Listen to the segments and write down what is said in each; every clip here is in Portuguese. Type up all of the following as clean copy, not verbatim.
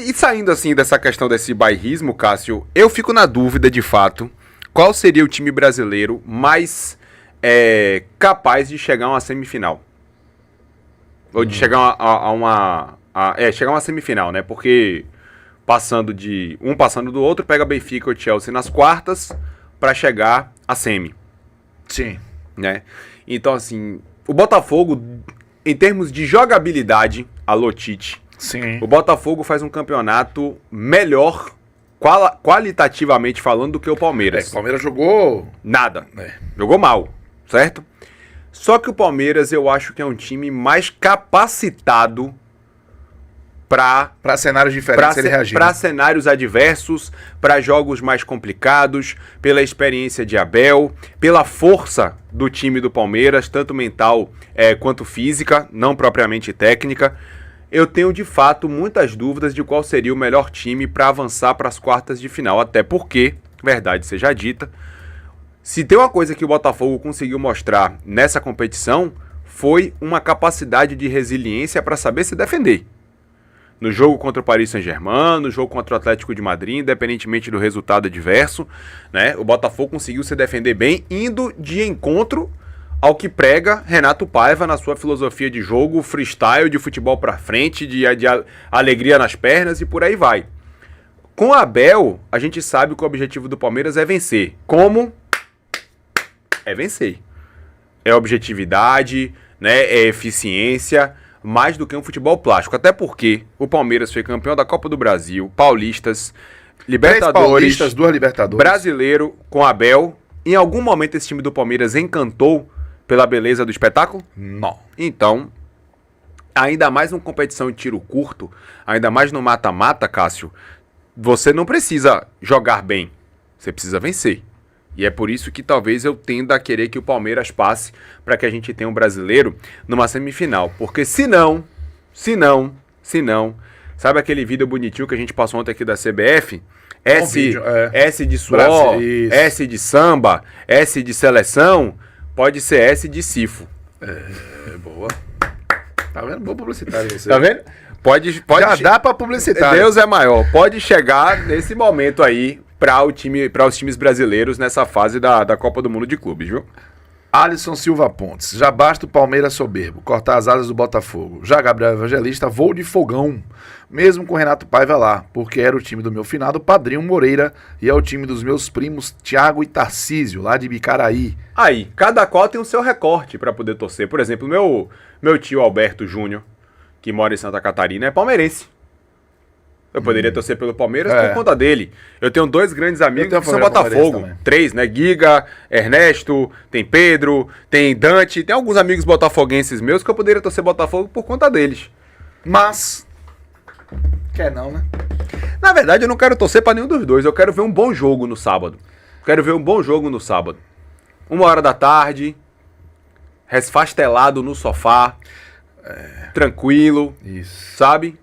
E saindo assim dessa questão desse bairrismo, Cássio, eu fico na dúvida, de fato, qual seria o time brasileiro mais capaz de chegar a uma semifinal? Ou de chegar chegar a uma semifinal, né? Porque passando do outro, pega Benfica ou Chelsea nas quartas para chegar a semi. Sim. Né? Então, assim, o Botafogo, em termos de jogabilidade, alô Tite, Sim. o Botafogo faz um campeonato melhor, qualitativamente falando, do que o Palmeiras. O Palmeiras jogou... Nada. Jogou mal, certo? Só que o Palmeiras, eu acho que é um time mais capacitado para cenários diferentes ele reagir. Para cenários adversos, para jogos mais complicados, pela experiência de Abel, pela força do time do Palmeiras, tanto mental quanto física, não propriamente técnica. Eu tenho, de fato, muitas dúvidas de qual seria o melhor time para avançar para as quartas de final. Até porque, verdade seja dita, se tem uma coisa que o Botafogo conseguiu mostrar nessa competição, foi uma capacidade de resiliência para saber se defender. No jogo contra o Paris Saint-Germain, no jogo contra o Atlético de Madrid, independentemente do resultado adverso, né, o Botafogo conseguiu se defender bem, indo de encontro ao que prega Renato Paiva na sua filosofia de jogo, freestyle, de futebol pra frente, de alegria nas pernas e por aí vai. Com a Abel, a gente sabe que o objetivo do Palmeiras é vencer. Como? É vencer. É objetividade, né, é eficiência, mais do que um futebol plástico. Até porque o Palmeiras foi campeão da Copa do Brasil, Paulistas, Libertadores, Paulistas, 2 Libertadores, Brasileiro com Abel. Em algum momento esse time do Palmeiras encantou pela beleza do espetáculo? Não. Então, ainda mais numa competição de tiro curto, ainda mais no mata-mata, Cássio, você não precisa jogar bem, você precisa vencer. E é por isso que talvez eu tenda a querer que o Palmeiras passe para que a gente tenha um brasileiro numa semifinal. Porque se não, sabe aquele vídeo bonitinho que a gente passou ontem aqui da CBF? S de suor, Brasil, S de samba, S de seleção, pode ser S de sifo. Boa. Tá vendo? Boa publicitário você. Tá vendo? Pode Já dá pra publicitar. Deus é maior. Pode chegar nesse momento aí para os times brasileiros nessa fase da Copa do Mundo de Clubes, viu? Alisson Silva Pontes. Já basta o Palmeiras soberbo, cortar as asas do Botafogo. Já Gabriel Evangelista, voo de fogão. Mesmo com Renato Paiva lá, porque era o time do meu finado Padrinho Moreira e é o time dos meus primos Thiago e Tarcísio, lá de Bicaraí. Aí, cada qual tem o seu recorte para poder torcer. Por exemplo, meu tio Alberto Júnior, que mora em Santa Catarina, é palmeirense. Eu poderia torcer pelo Palmeiras por conta dele. Eu tenho 2 grandes amigos que são Botafogo. 3, né? Giga, Ernesto, tem Pedro, tem Dante. Tem alguns amigos botafoguenses meus que eu poderia torcer Botafogo por conta deles. Mas... quer não, né? Na verdade, eu não quero torcer pra nenhum dos dois. Eu quero ver um bom jogo no sábado. 1h da tarde, resfastelado no sofá, tranquilo, isso. Sabe?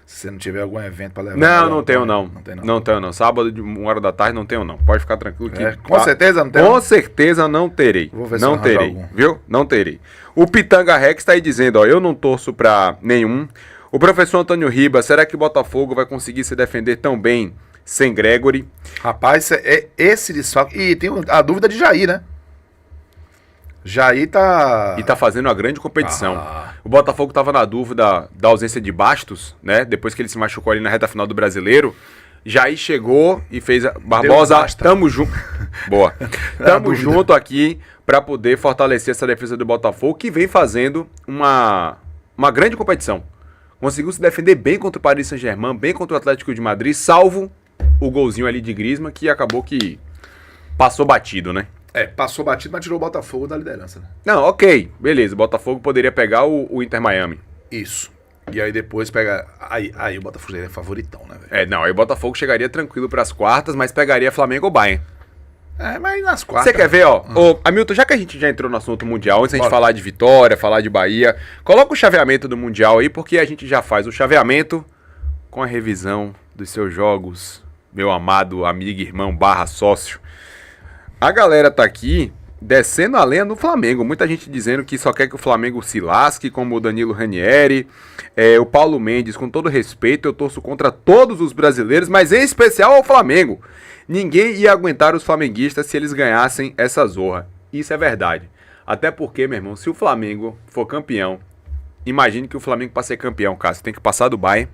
Se você não tiver algum evento pra levar... Não tenho não. Não tenho não. Sábado de 1h da tarde não tenho não. Pode ficar tranquilo que... Com certeza não tem? Com certeza não terei. Vou ver se não terei, algum. Viu? Não terei. O Pitanga Rex tá aí dizendo, ó, eu não torço pra nenhum. O professor Antônio Ribas, será que o Botafogo vai conseguir se defender tão bem sem Gregory? Rapaz, esse desfalque... E tem a dúvida de Jair, né? Jair tá... E tá fazendo uma grande competição. O Botafogo tava na dúvida da ausência de Bastos, né? Depois que ele se machucou ali na reta final do Brasileiro. Jair chegou e fez... Barbosa, tamo junto. Boa. Tamo junto aqui pra poder fortalecer essa defesa do Botafogo, que vem fazendo uma grande competição. Conseguiu se defender bem contra o Paris Saint-Germain, bem contra o Atlético de Madrid, salvo o golzinho ali de Griezmann, que acabou que passou batido, né? Passou batido, mas tirou o Botafogo da liderança, né? Não, ok, beleza. O Botafogo poderia pegar o Inter Miami. Isso. E aí depois pega... Aí o Botafogo seria favoritão, né, velho? Aí o Botafogo chegaria tranquilo pras quartas, mas pegaria Flamengo ou Bayern. Mas nas quartas... Você quer ver, ó? Ô, Hamilton, já que a gente já entrou no assunto mundial, antes da gente falar de Vitória, falar de Bahia, coloca o chaveamento do mundial aí, porque a gente já faz o chaveamento com a revisão dos seus jogos, meu amado amigo, irmão, /sócio. A galera tá aqui descendo a lenha no Flamengo. Muita gente dizendo que só quer que o Flamengo se lasque, como o Danilo Ranieri, o Paulo Mendes. Com todo respeito, eu torço contra todos os brasileiros, mas em especial ao Flamengo. Ninguém ia aguentar os flamenguistas se eles ganhassem essa zorra. Isso é verdade. Até porque, meu irmão, se o Flamengo for campeão, imagine que o Flamengo, para ser campeão, Cássio, tem que passar do Bayern.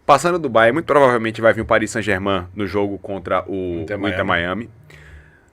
Passando do Bayern, muito provavelmente vai vir o Paris Saint-Germain no jogo contra o Inter Miami.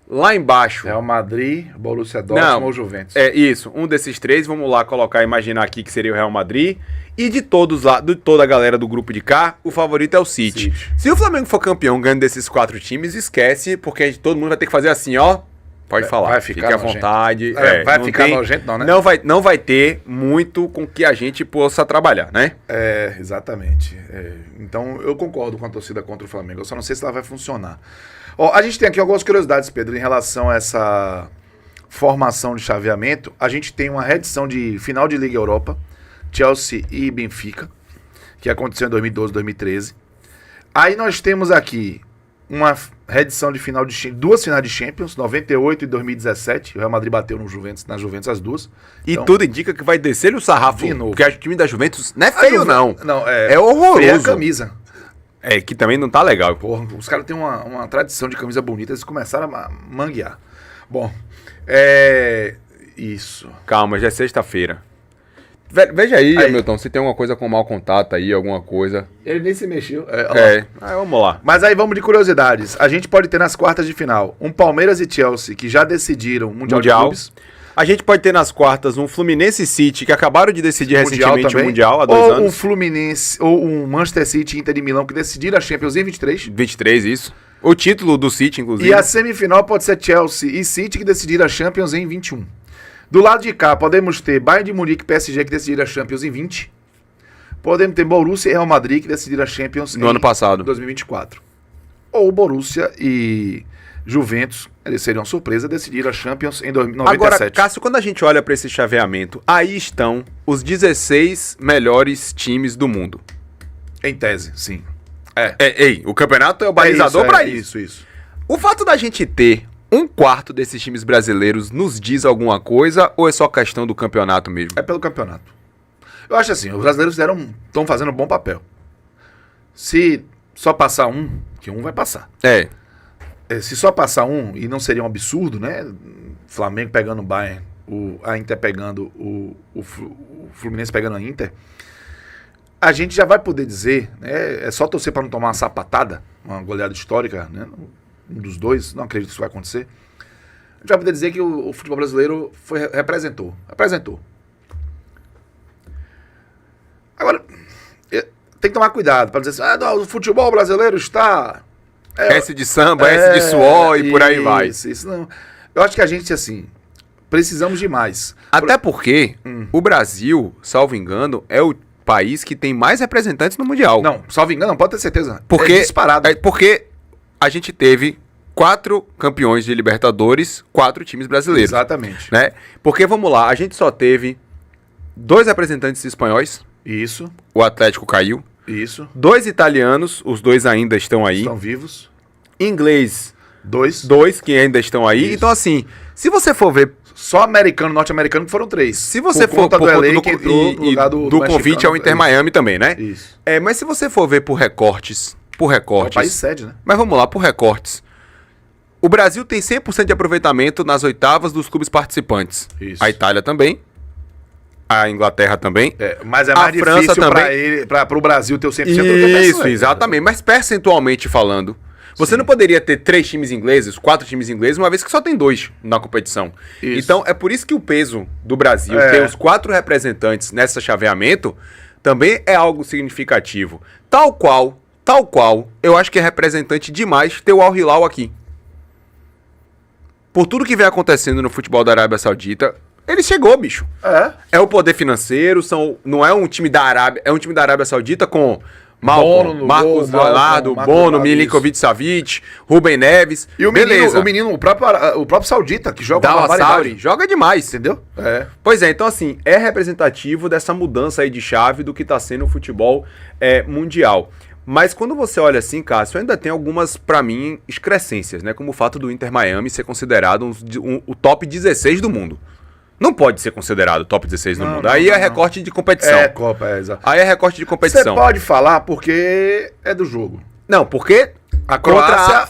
Lá embaixo... Real Madrid, Borussia Dortmund ou Juventus. É isso, um desses três. Vamos lá imaginar aqui que seria o Real Madrid. E de todos lá, de toda a galera do grupo de cá, o favorito é o City. Se o Flamengo for campeão ganhando desses 4 times, esquece, porque todo mundo vai ter que fazer assim, ó. Pode falar, vai ficar fique à vontade. Vai ficar nojento não, né? Não vai ter muito com que a gente possa trabalhar, né? Exatamente. Então, eu concordo com a torcida contra o Flamengo. Eu só não sei se ela vai funcionar. Ó, a gente tem aqui algumas curiosidades, Pedro, em relação a essa formação de chaveamento. A gente tem uma reedição de final de Liga Europa, Chelsea e Benfica, que aconteceu em 2012, 2013. Aí nós temos aqui uma reedição de final de 2 finais de Champions, 98 e 2017. O Real Madrid bateu na Juventus as duas. E então, tudo indica que vai descer o sarrafo, de novo. porque o time da Juventus não é feio, não. Não, é horroroso. Feia a camisa. Que também não tá legal. Porra, os caras têm uma tradição de camisa bonita, eles começaram a manguear. Bom, isso. Calma, já é sexta-feira. Veja aí, Hamilton, se tem alguma coisa com mau contato aí, alguma coisa. Ele nem se mexeu. Vamos lá. Mas aí vamos de curiosidades. A gente pode ter nas quartas de final um Palmeiras e Chelsea, que já decidiram o Mundial de Clubes. A gente pode ter nas quartas um Fluminense e City, que acabaram de decidir recentemente o Mundial há 2 anos. Ou um Fluminense, ou um Manchester City e Inter de Milão, que decidiram a Champions em 23. 23, isso. O título do City, inclusive. E a semifinal pode ser Chelsea e City, que decidiram a Champions em 21. Do lado de cá, podemos ter Bayern de Munique e PSG, que decidiram a Champions em 20. Podemos ter Borussia e Real Madrid, que decidiram a Champions no ano passado, 2024. Ou Borussia e Juventus, eles seriam surpresa, decidiram a Champions em 2097. Agora, Cássio, quando a gente olha para esse chaveamento, aí estão os 16 melhores times do mundo. Em tese, sim. O campeonato é o balizador para isso. Isso. O fato da gente ter 1/4 desses times brasileiros nos diz alguma coisa ou é só questão do campeonato mesmo? É pelo campeonato. Eu acho assim, os brasileiros estão fazendo um bom papel. Se só passar um, que um vai passar. Se só passar um, e não seria um absurdo, né? Flamengo pegando o Bayern, a Inter pegando o Fluminense pegando a Inter, a gente já vai poder dizer, né? É só torcer para não tomar uma sapatada, uma goleada histórica, né? Um dos dois, não acredito que isso vai acontecer. A gente vai poder dizer que o futebol brasileiro representou. Agora, tem que tomar cuidado para dizer assim, o futebol brasileiro está... S de samba, S de suor e por aí vai. Isso não. Eu acho que a gente, assim, precisamos de mais. Até porque o Brasil, salvo engano, é o país que tem mais representantes no Mundial. Não, salvo engano, não, pode ter certeza. Porque, disparado. Porque a gente teve 4 campeões de Libertadores, 4 times brasileiros. Exatamente. Né? Porque, vamos lá, a gente só teve 2 representantes espanhóis. Isso. O Atlético caiu. Isso. 2 italianos, os 2 ainda estão aí. Estão vivos. Inglês, 2 que ainda estão aí. Isso. Então, assim, se você for ver... Só americano, norte-americano que foram 3. Se você for por conta do convite ao Inter Miami também, né? Isso. Mas se você for ver por recortes... É o país sede, né? Mas vamos lá, por recortes. O Brasil tem 100% de aproveitamento nas oitavas dos clubes participantes. Isso. A Itália também. A Inglaterra também. Mas é mais difícil para o Brasil ter o 100% Isso, exatamente. Mas percentualmente falando, você não poderia ter 3 times ingleses, 4 times ingleses, uma vez que só tem 2 na competição. Isso. Então, é por isso que o peso do Brasil ter os 4 representantes nesse chaveamento também é algo significativo. Tal qual, eu acho que é representante demais ter o Al Hilal aqui. Por tudo que vem acontecendo no futebol da Arábia Saudita, ele chegou, bicho. É o poder financeiro, não é um time da Arábia, é um time da Arábia Saudita com Marcos Leonardo, Bono, Milinkovic-Savic, Rubem Neves. E o menino, o próprio Saudita, que joga uma barbaridade. Joga demais. Entendeu? Pois é, então assim, é representativo dessa mudança aí de chave do que está sendo o futebol mundial. Mas quando você olha assim, Cássio, ainda tem algumas, pra mim, excrescências, né? Como o fato do Inter Miami ser considerado o top 16 do mundo. Não pode ser considerado top 16 do mundo. Aí é recorte de competição. É, Copa, exato. Aí é recorte de competição. Você pode falar porque é do jogo. Não, porque A Croácia...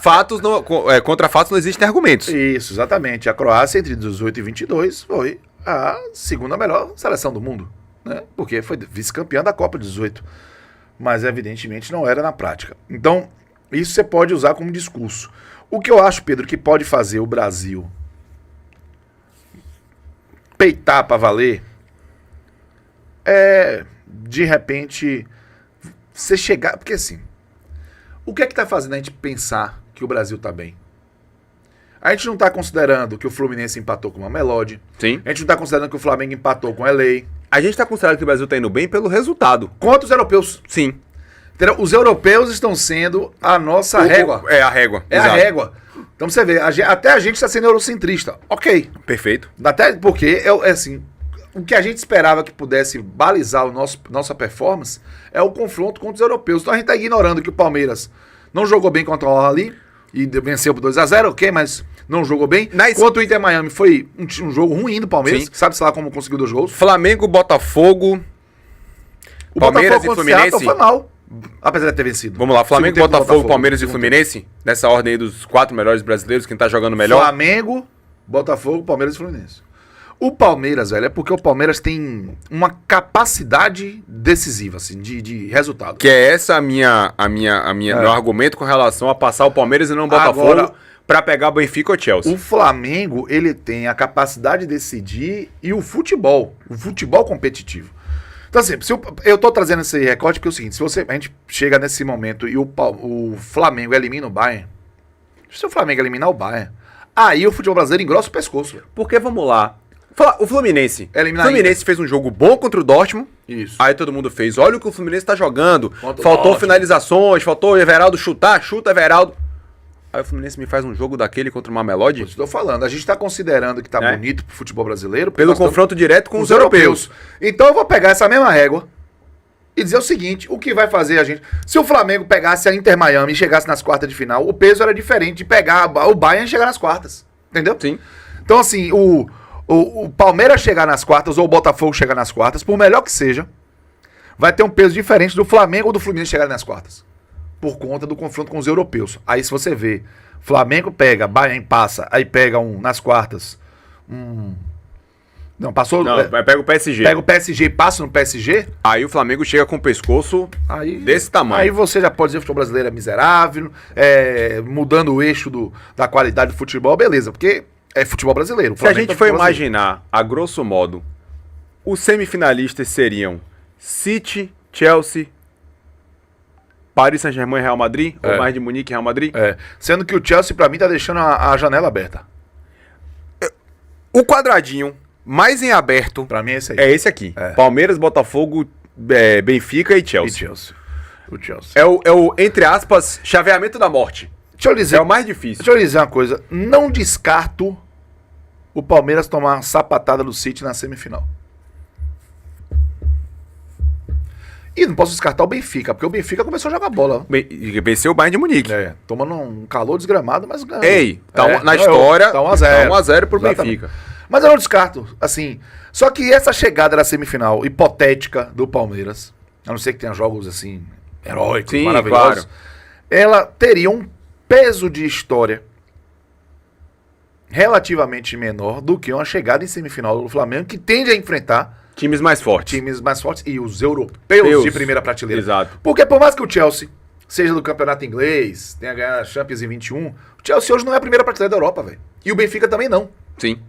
contra fatos não existem argumentos. Isso, exatamente. A Croácia, entre 18 e 22, foi a segunda melhor seleção do mundo, né? Porque foi vice-campeã da Copa 18. Mas, evidentemente, não era na prática. Então, isso você pode usar como discurso. O que eu acho, Pedro, que pode fazer o Brasil peitar para valer é, de repente, você chegar... Porque, assim, o que é que tá fazendo a gente pensar que o Brasil tá bem? A gente não tá considerando que o Fluminense empatou com uma Mamelodi. Sim. A gente não tá considerando que o Flamengo empatou com o LA. A gente tá considerando que o Brasil tá indo bem pelo resultado. Contra os europeus. Sim. Entendeu? Os europeus estão sendo a nossa régua. É a régua. É exato. a régua. Então você vê, até a gente está sendo eurocentrista. Ok. Perfeito. Até porque, assim, o que a gente esperava que pudesse balizar nossa performance é o confronto contra os europeus. Então a gente está ignorando que o Palmeiras não jogou bem contra o Al-Ahly e venceu por 2-0, ok, mas não jogou bem. Enquanto o Inter Miami foi um jogo ruim do Palmeiras, sabe-se lá como conseguiu 2 gols. Flamengo, Botafogo, O Palmeiras Botafogo e Fluminense. foi mal, apesar de ter vencido. Vamos lá, Flamengo, Segundo tempo do Botafogo, Palmeiras e segundo Fluminense. Nessa ordem aí dos 4 melhores brasileiros, quem tá jogando melhor. Flamengo, Botafogo, Palmeiras e Fluminense. O Palmeiras, velho, é porque o Palmeiras tem uma capacidade decisiva, assim, de resultado. Que é essa meu argumento com relação a passar o Palmeiras e não o Botafogo Agora, pra pegar o Benfica ou Chelsea. o Flamengo, ele tem a capacidade de decidir e o futebol competitivo. Então, assim, eu tô trazendo esse recorte porque é o seguinte, se a gente chega nesse momento e o Flamengo elimina o Bayern, se o Flamengo eliminar o Bayern, aí o futebol brasileiro engrossa o pescoço. Velho. Porque, vamos lá, o Fluminense. Eliminar O Fluminense fez um jogo bom contra o Dortmund. Isso. Aí todo mundo fez, olha o que o Fluminense tá jogando. Contra o Faltou Dortmund. finalizações, faltou o Everaldo chuta Everaldo. Aí o Fluminense me faz um jogo daquele contra o Mamelodi. Estou falando, a gente está considerando que tá bonito pro futebol brasileiro. Pelo confronto direto com os europeus. Então eu vou pegar essa mesma régua e dizer o seguinte, o que vai fazer a gente... Se o Flamengo pegasse a Inter Miami e chegasse nas quartas de final, o peso era diferente de pegar o Bayern e chegar nas quartas. Entendeu? Sim. Então assim, o Palmeiras chegar nas quartas ou o Botafogo chegar nas quartas, por melhor que seja, vai ter um peso diferente do Flamengo ou do Fluminense chegar nas quartas. Por conta do confronto com os europeus. Aí se você vê, Flamengo pega, Bayern passa, aí pega nas quartas. Não, passou. Não, pega o PSG. Pega o PSG e passa no PSG. Aí o Flamengo chega com o pescoço desse tamanho. Aí você já pode dizer que o futebol brasileiro é miserável, mudando o eixo da qualidade do futebol, beleza, porque é futebol brasileiro. Se a gente for imaginar, a grosso modo, os semifinalistas seriam City, Chelsea, Paris Saint-Germain e Real Madrid, ou mais de Munique e Real Madrid. Sendo que o Chelsea, pra mim, tá deixando a janela aberta. O quadradinho mais em aberto Pra mim é esse aí. é esse aqui. Palmeiras, Botafogo, Benfica e Chelsea. O Chelsea. É o, entre aspas, chaveamento da morte. Deixa eu dizer, É o mais difícil. deixa eu dizer uma coisa. Não descarto o Palmeiras tomar uma sapatada do City na semifinal. E não posso descartar o Benfica, porque o Benfica começou a jogar bola. Venceu o Bayern de Munique. Tomando um calor desgramado, mas ganhou. Ei, na história, tá 1-0. 1-0 pro Exatamente. Benfica. Mas eu não descarto, assim. Só que essa chegada na semifinal hipotética do Palmeiras, a não ser que tenha jogos assim, heróicos, Sim, maravilhosos, claro. ela teria um peso de história relativamente menor do que uma chegada em semifinal do Flamengo, que tende a enfrentar Times mais fortes. times mais fortes e os europeus de primeira prateleira. Exato. Porque por mais que o Chelsea seja do campeonato inglês, tenha ganhado a Champions em 21, o Chelsea hoje não é a primeira prateleira da Europa, velho. E o Benfica também não. Sim.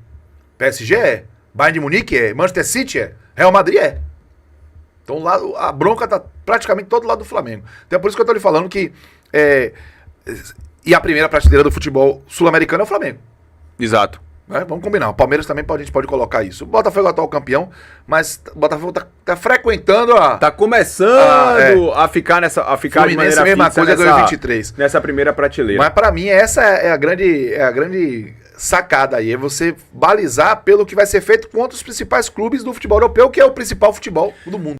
PSG é, Bayern de Munique é, Manchester City é, Real Madrid é. Então lá, a bronca tá praticamente todo lado do Flamengo. Então é por isso que eu tô lhe falando que e a primeira prateleira do futebol sul-americano é o Flamengo. Exato. Né? Vamos combinar. O Palmeiras também a gente pode colocar isso. O Botafogo é o atual campeão, mas o Botafogo tá frequentando a... Tá começando a ficar de Fluminense, maneira mesma fixa coisa, ganhou 23. nessa primeira prateleira. Mas pra mim essa é a grande sacada aí. É você balizar pelo que vai ser feito contra os principais clubes do futebol europeu, que é o principal futebol do mundo.